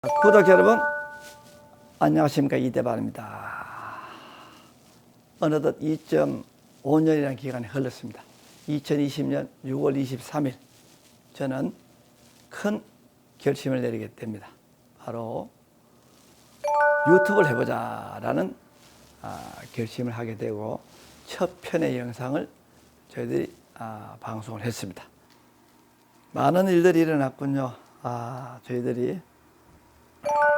구독자 여러분, 안녕하십니까. 이대발입니다. 어느덧 2.5년이라는 기간이 흘렀습니다. 2020년 6월 23일 저는 큰 결심을 내리게 됩니다. 바로 유튜브를 해보자라는 결심을 하게 되고 첫 편의 영상을 저희들이 방송을 했습니다. 많은 일들이 일어났군요. 저희들이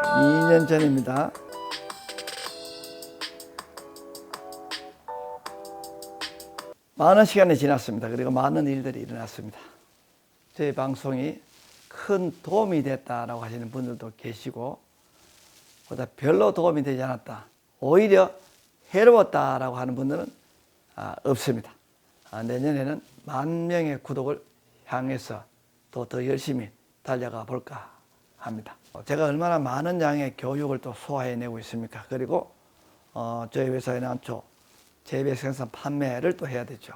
2년 전입니다. 많은 시간이 지났습니다. 그리고 많은 일들이 일어났습니다. 저희 방송이 큰 도움이 됐다라고 하시는 분들도 계시고, 보다 별로 도움이 되지 않았다, 오히려 해로웠다라고 하는 분들은 없습니다. 내년에는 10,000명의 구독을 향해서 또 더 열심히 달려가 볼까 합니다. 제가 얼마나 많은 양의 교육을 또 소화해내고 있습니까? 그리고 저희 회사의 난초 재배 생산 판매를 또 해야 되죠.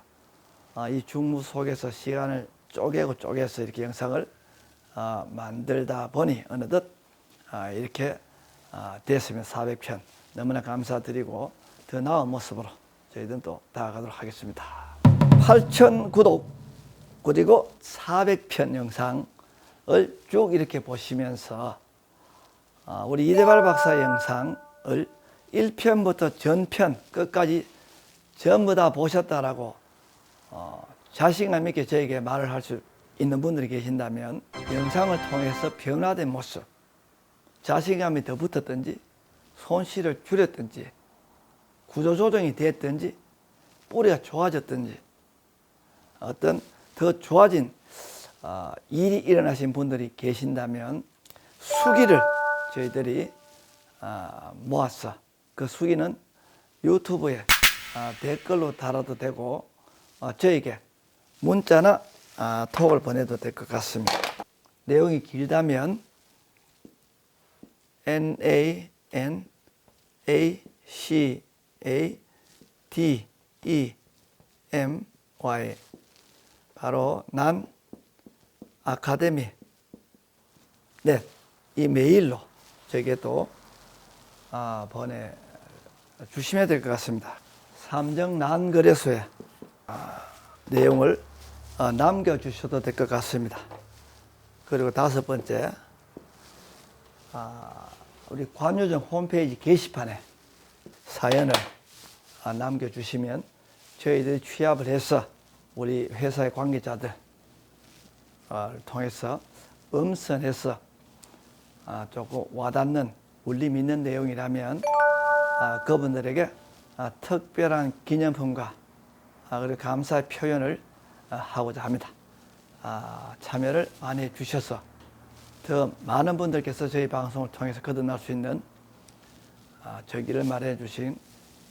이 중무 속에서 시간을 쪼개서 이렇게 영상을 만들다 보니 어느덧 이렇게 됐으면 400편 너무나 감사드리고 더 나은 모습으로 저희들은 또 다가가도록 하겠습니다. 8,000 구독 그리고 400편 영상을 쭉 이렇게 보시면서 우리 이대발 박사의 영상을 1편부터 전편 끝까지 전부 다 보셨다라고 자신감 있게 저에게 말을 할 수 있는 분들이 계신다면, 영상을 통해서 변화된 모습, 자신감이 더 붙었든지 손실을 줄였든지 구조조정이 됐든지 뿌리가 좋아졌든지 어떤 더 좋아진 일이 일어나신 분들이 계신다면 수기를 저희들이 모아서 그 수기는 유튜브에 댓글로 달아도 되고 저에게 문자나 톡을 보내도 될 것 같습니다. 내용이 길다면 NANACADEMY 바로 난 아카데미 이 메일로 저에게도 보내주시면 될 것 같습니다. 삼정난거래소에 내용을 남겨주셔도 될 것 같습니다. 그리고 5번째, 우리 관유정 홈페이지 게시판에 사연을 남겨주시면 저희들이 취합을 해서 우리 회사의 관계자들 통해서 음선해서 조금 와닿는 울림 있는 내용이라면 그분들에게 특별한 기념품과 그리고 감사의 표현을 하고자 합니다. 참여를 많이 해주셔서 더 많은 분들께서 저희 방송을 통해서 거듭날 수 있는 저 길을 마련해 주신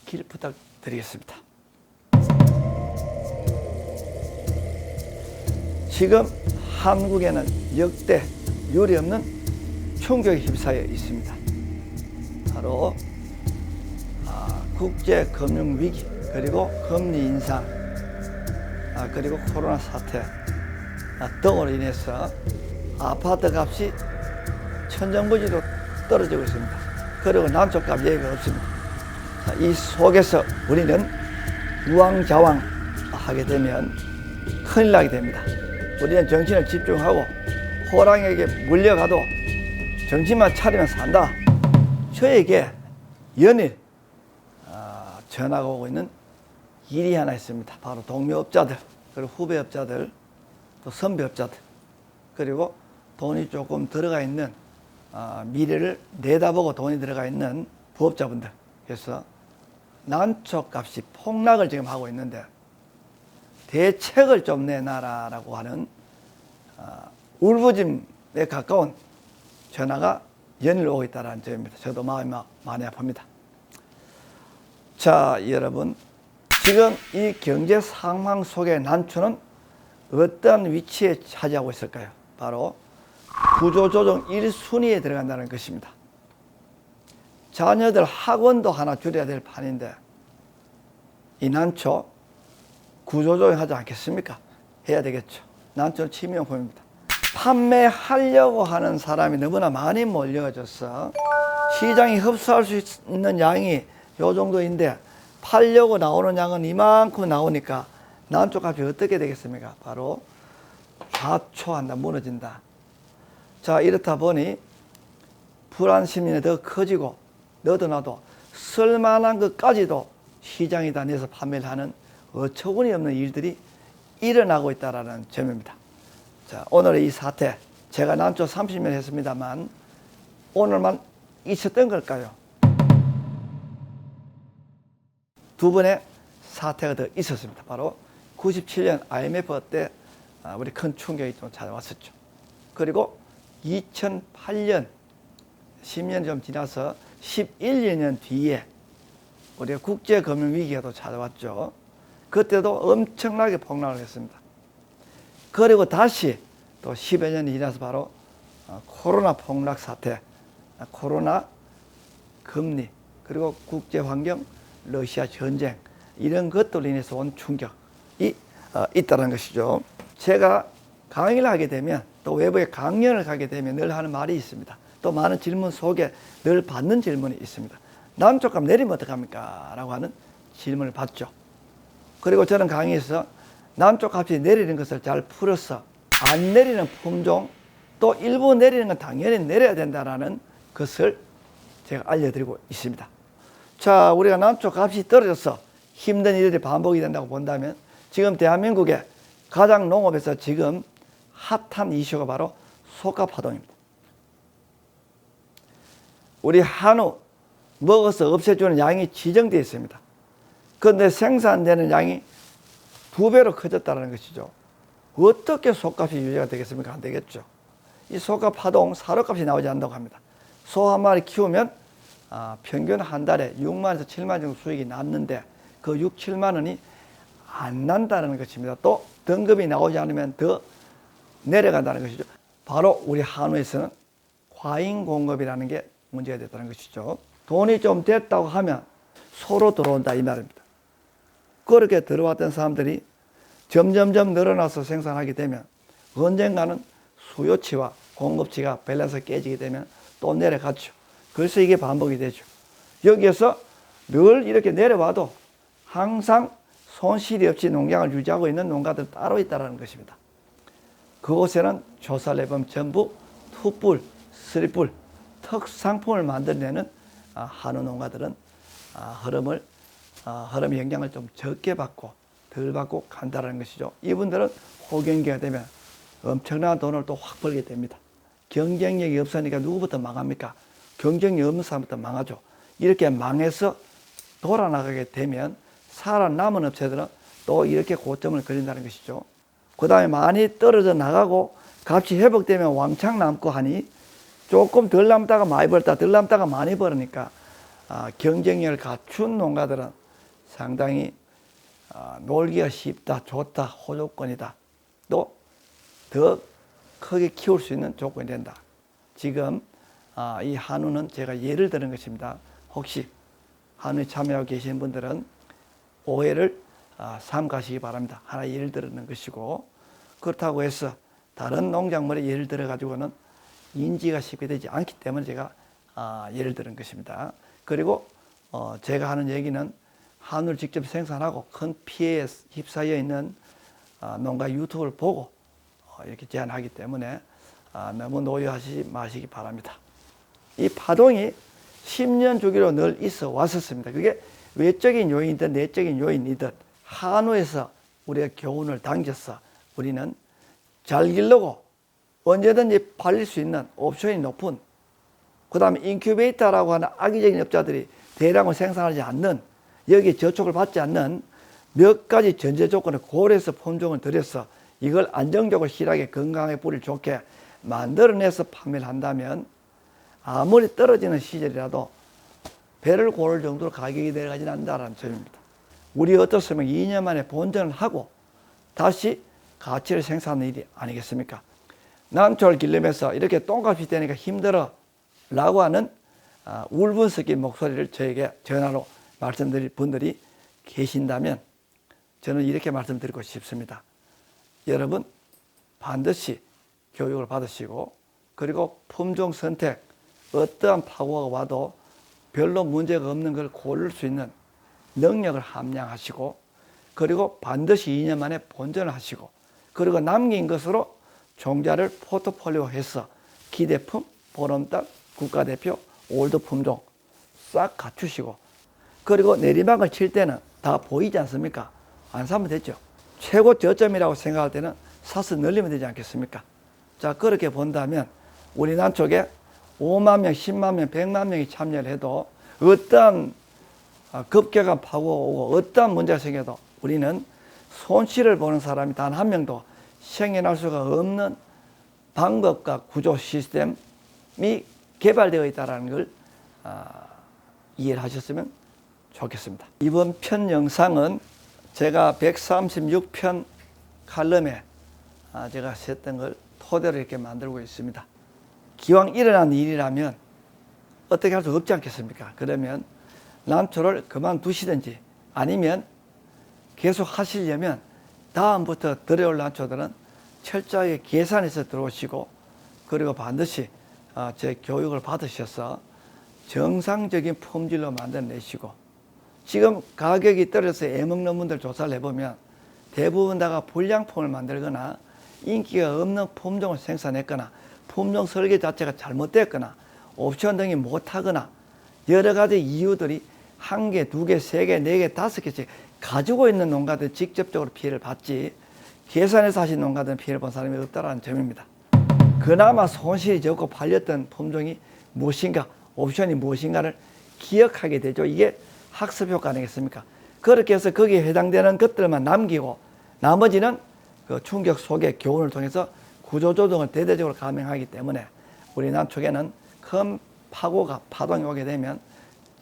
길 부탁드리겠습니다. 지금 한국에는 역대 유례없는 충격에 휩싸여 있습니다. 바로 국제금융위기, 그리고 금리 인상, 그리고 코로나 사태 등으로 인해서 아파트 값이 천정부지로 떨어지고 있습니다. 그리고 난초값 얘기가 없습니다. 이 속에서 우리는 우왕좌왕 하게 되면 큰일 나게 됩니다. 우리는 정신을 집중하고 호랑이에게 물려가도 정신만 차리면 산다. 저에게 연일 전화가 오고 있는 일이 하나 있습니다. 바로 동료업자들, 그리고 후배업자들, 또 선배업자들, 그리고 돈이 조금 들어가 있는 미래를 내다보고 돈이 들어가 있는 부업자분들. 그래서 난초값이 폭락을 지금 하고 있는데 대책을 좀 내놔라라고 하는 울부짖음에 가까운 전화가 연일 오고 있다는 점입니다. 저도 마음이 많이 아픕니다. 자, 여러분, 지금 이 경제 상황 속에 난초는 어떤 위치에 차지하고 있을까요? 바로 구조조정 1순위에 들어간다는 것입니다. 자녀들 학원도 하나 줄여야 될 판인데 이 난초 구조조정하지 않겠습니까? 해야 되겠죠. 난초는 치명품입니다. 판매하려고 하는 사람이 너무나 많이 몰려져서 시장이 흡수할 수 있는 양이 요 정도인데 팔려고 나오는 양은 이만큼 나오니까 난초 값이 어떻게 되겠습니까? 바로 좌초한다, 무너진다. 자, 이렇다 보니 불안 심리는 더 커지고 너도 나도 쓸만한 것까지도 시장에다 내서 판매를 하는 어처구니 없는 일들이 일어나고 있다는 점입니다. 자, 오늘의 이 사태, 제가 난초 30년 했습니다만 오늘만 있었던 걸까요? 두 번의 사태가 더 있었습니다. 바로 97년 IMF 때 우리 큰 충격이 좀 찾아왔었죠. 그리고 2008년 10년 좀 지나서 11여 년 뒤에 우리가 국제금융위기가 또 찾아왔죠. 그때도 엄청나게 폭락을 했습니다. 그리고 다시 또 10여 년이 지나서 바로 코로나 폭락 사태, 코로나 금리, 그리고 국제환경, 러시아 전쟁, 이런 것들로 인해서 온 충격이 있다는 것이죠. 제가 강의를 하게 되면 또 외부에 강연을 가게 되면 늘 하는 말이 있습니다. 또 많은 질문 속에 늘 받는 질문이 있습니다. 난초값 내리면 어떡합니까? 라고 하는 질문을 받죠. 그리고 저는 강의에서 난초값이 내리는 것을 잘 풀어서 안 내리는 품종, 또 일부 내리는 건 당연히 내려야 된다는 것을 제가 알려드리고 있습니다. 자, 우리가 난초값이 떨어져서 힘든 일들이 반복이 된다고 본다면 지금 대한민국의 가장 농업에서 지금 핫한 이슈가 바로 소가 파동입니다. 우리 한우 먹어서 없애주는 양이 지정되어 있습니다. 그런데 생산되는 양이 2배로 커졌다는 것이죠. 어떻게 소값이 유지가 되겠습니까? 안 되겠죠. 이 소가 파동, 사료값이 나오지 않는다고 합니다. 소 한 마리 키우면 평균 한 달에 6만에서 7만 정도 수익이 났는데 그 6, 7만 원이 안 난다는 것입니다. 또 등급이 나오지 않으면 더 내려간다는 것이죠. 바로 우리 한우에서는 과잉 공급이라는 게 문제가 됐다는 것이죠. 돈이 좀 됐다고 하면 소로 들어온다 이 말입니다. 그렇게 들어왔던 사람들이 점점점 늘어나서 생산하게 되면 언젠가는 수요치와 공급치가 밸런스가 깨지게 되면 또 내려가죠. 그래서 이게 반복이 되죠. 여기에서 늘 이렇게 내려와도 항상 손실이 없이 농장을 유지하고 있는 농가들 따로 있다는 것입니다. 그곳에는 조사를 해보면 전부 투뿔, 쓰리뿔, 특상품을 만들어내는 한우 농가들은 흐름의 영향을 좀 적게 받고 덜 받고 간다는 것이죠. 이분들은 호경기가 되면 엄청난 돈을 또 확 벌게 됩니다. 경쟁력이 없으니까 누구부터 망합니까? 경쟁력 없는 사람부터 망하죠. 이렇게 망해서 돌아나가게 되면 살아남은 업체들은 또 이렇게 고점을 걸린다는 것이죠. 그 다음에 많이 떨어져 나가고 값이 회복되면 왕창 남고 하니 조금 덜 남다가 많이 벌다, 덜 남다가 많이 벌으니까 경쟁력을 갖춘 농가들은 상당히 놀기가 쉽다, 좋다, 호조건이다. 또 더 크게 키울 수 있는 조건이 된다. 지금 이 한우는 제가 예를 드는 것입니다. 혹시 한우에 참여하고 계시는 분들은 오해를 삼가시기 바랍니다. 하나 예를 드는 것이고, 그렇다고 해서 다른 농작물에 예를 들어 가지고는 인지가 쉽게 되지 않기 때문에 제가 예를 드는 것입니다. 그리고 제가 하는 얘기는 한우를 직접 생산하고 큰 피해에 휩싸여 있는 농가 유튜브를 보고 이렇게 제안하기 때문에 너무 노여하지 마시기 바랍니다. 이 파동이 10년 주기로 늘 있어 왔었습니다. 그게 외적인 요인이든 내적인 요인이든 한우에서 우리가 교훈을 당겨서 우리는 잘 기르고 언제든지 팔릴 수 있는 옵션이 높은, 그 다음에 인큐베이터라고 하는 악의적인 업자들이 대량으로 생산하지 않는, 여기에 저촉을 받지 않는 몇 가지 전제 조건을 고려해서 품종을 들여서 이걸 안정적으로 실하게 건강하게 뿌리를 좋게 만들어내서 판매를 한다면 아무리 떨어지는 시절이라도 배를 고를 정도로 가격이 내려가지는 않는다는 점입니다. 우리 어떻으면 2년 만에 본전을 하고 다시 가치를 생산하는 일이 아니겠습니까? 난초를 기르면서 이렇게 똥값이 되니까 힘들어 라고 하는 울분 섞인 목소리를 저에게 전화로 말씀드릴 분들이 계신다면 저는 이렇게 말씀드리고 싶습니다. 여러분, 반드시 교육을 받으시고, 그리고 품종 선택, 어떠한 파고가 와도 별로 문제가 없는 걸 고를 수 있는 능력을 함양하시고, 그리고 반드시 2년 만에 본전을 하시고, 그리고 남긴 것으로 종자를 포트폴리오해서 기대품, 보름달, 국가대표, 올드 품종 싹 갖추시고, 그리고 내리막을 칠 때는 다 보이지 않습니까? 안 사면 되죠. 최고 저점이라고 생각할 때는 사서 늘리면 되지 않겠습니까? 자, 그렇게 본다면 우리 난초에 5만 명, 10만 명, 100만 명이 참여를 해도 어떠한 급격한 파고가 오고 어떠한 문제가 생겨도 우리는 손실을 보는 사람이 단 한 명도 생겨날 수가 없는 방법과 구조 시스템이 개발되어 있다는 걸 이해를 하셨으면 좋겠습니다. 이번 편 영상은 제가 136편 칼럼에 제가 썼던 걸 토대로 이렇게 만들고 있습니다. 기왕 일어난 일이라면 어떻게 할 수 없지 않겠습니까? 그러면 난초를 그만두시든지 아니면 계속 하시려면 다음부터 들어올 난초들은 철저하게 계산해서 들어오시고, 그리고 반드시 제 교육을 받으셔서 정상적인 품질로 만들어내시고, 지금 가격이 떨어져서 애먹는 분들 조사를 해보면 대부분 다가 불량품을 만들거나 인기가 없는 품종을 생산했거나 품종 설계 자체가 잘못됐거나 옵션 등이 못하거나 여러 가지 이유들이 한 개, 두 개, 세 개, 네 개, 다섯 개씩 가지고 있는 농가들 직접적으로 피해를 받지 계산해서 하신 농가들은 피해를 본 사람이 없다는 점입니다. 그나마 손실이 적고 팔렸던 품종이 무엇인가, 옵션이 무엇인가를 기억하게 되죠. 이게 학습 효과 아니겠습니까? 그렇게 해서 거기에 해당되는 것들만 남기고 나머지는 그 충격 속의 교훈을 통해서 구조조정을 대대적으로 감행하기 때문에 우리 난초에는 큰 파고가 파동이 오게 되면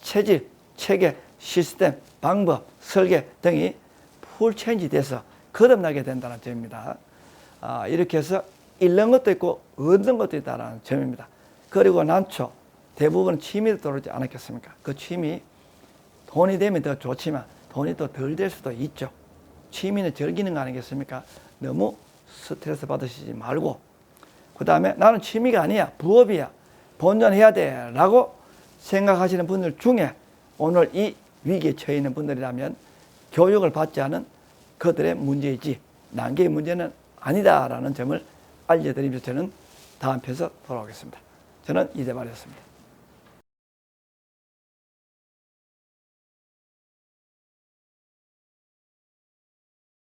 체질, 체계, 시스템, 방법, 설계 등이 풀 체인지 돼서 거듭나게 된다는 점입니다. 이렇게 해서 잃는 것도 있고 얻는 것도 있다는 점입니다. 그리고 난초 대부분 취미로 들어오지 않았겠습니까? 그 취미 돈이 되면 더 좋지만 돈이 또 덜 될 수도 있죠. 취미는 즐기는 거 아니겠습니까? 너무 스트레스 받으시지 말고, 그 다음에 나는 취미가 아니야, 부업이야, 본전해야 돼 라고 생각하시는 분들 중에 오늘 이 위기에 처해 있는 분들이라면 교육을 받지 않은 그들의 문제이지 난개의 문제는 아니다라는 점을 알려드리면서 저는 다음 편에서 돌아오겠습니다. 저는 이대발이었습니다.